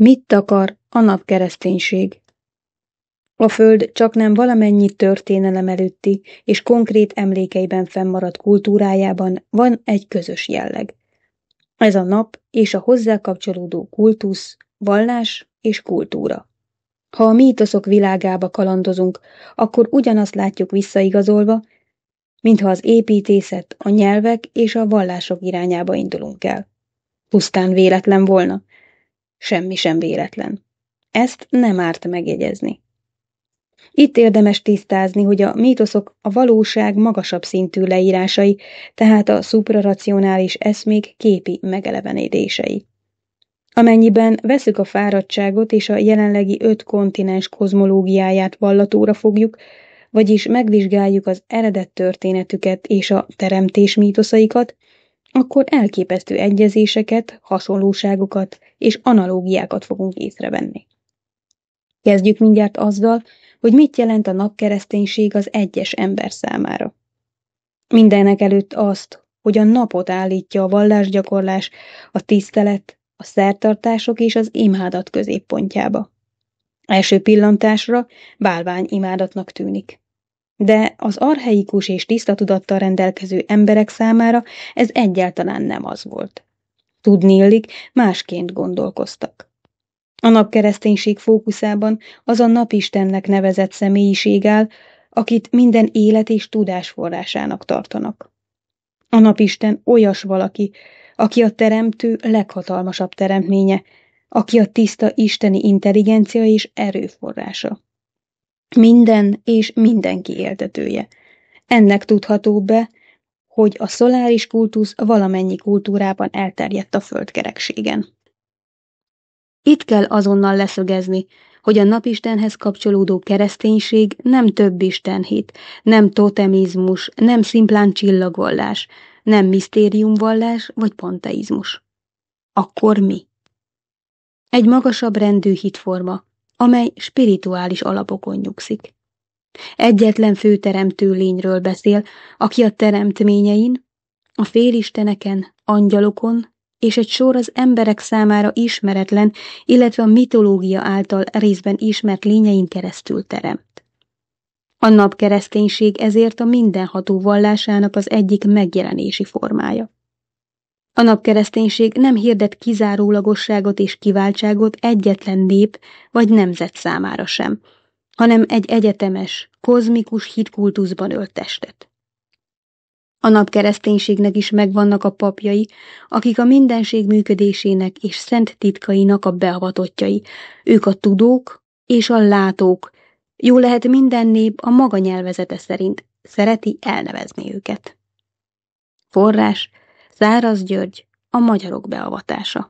Mit takar a napkereszténység? A Föld csaknem valamennyi történelem előtti és konkrét emlékeiben fennmaradt kultúrájában van egy közös jelleg. Ez a nap és a hozzá kapcsolódó kultusz, vallás és kultúra. Ha a mítoszok világába kalandozunk, akkor ugyanazt látjuk visszaigazolva, mintha az építészet, a nyelvek és a vallások irányába indulunk el. Pusztán véletlen volna? Semmi sem véletlen. Ezt nem árt megjegyezni. Itt érdemes tisztázni, hogy a mítoszok a valóság magasabb szintű leírásai, tehát a szupraracionális eszmék képi megelevenedései. Amennyiben veszük a fáradtságot és a jelenlegi 5 kontinens kozmológiáját vallatóra fogjuk, vagyis megvizsgáljuk az eredet történetüket és a teremtés mítoszaikat, akkor elképesztő egyezéseket, hasonlóságokat és analógiákat fogunk észrevenni. Kezdjük mindjárt azzal, hogy mit jelent a napkereszténység az egyes ember számára. Mindenek előtt azt, hogy a napot állítja a vallásgyakorlás, a tisztelet, a szertartások és az imádat középpontjába. Első pillantásra bálványimádatnak tűnik. De az archaikus és tiszta tudattal rendelkező emberek számára ez egyáltalán nem az volt. Tudniillik, másként gondolkoztak. A napkereszténység fókuszában az a napistennek nevezett személyiség áll, akit minden élet és tudás forrásának tartanak. A napisten olyas valaki, aki a teremtő leghatalmasabb teremtménye, aki a tiszta isteni intelligencia és erőforrása. Minden és mindenki éltetője. Ennek tudható be, hogy a szoláris kultusz valamennyi kultúrában elterjedt a földkerekségen. Itt kell azonnal leszögezni, hogy a napistenhez kapcsolódó kereszténység nem többistenhit, nem totemizmus, nem szimplán csillagvallás, nem misztériumvallás vagy panteizmus. Akkor mi? Egy magasabb rendű hitforma, amely spirituális alapokon nyugszik. Egyetlen főteremtő lényről beszél, aki a teremtményein, a félisteneken, angyalokon és egy sor az emberek számára ismeretlen, illetve a mitológia által részben ismert lényein keresztül teremt. A napkereszténység ezért a mindenható vallásának az egyik megjelenési formája. A napkereszténység nem hirdet kizárólagosságot és kiváltságot egyetlen nép vagy nemzet számára sem, hanem egy egyetemes, kozmikus hitkultuszban ölt testet. A napkereszténységnek is megvannak a papjai, akik a mindenség működésének és szent titkainak a beavatottjai, ők a tudók és a látók, jó lehet minden nép a maga nyelvezete szerint szereti elnevezni őket. Forrás: Száraz György, a magyarok beavatása.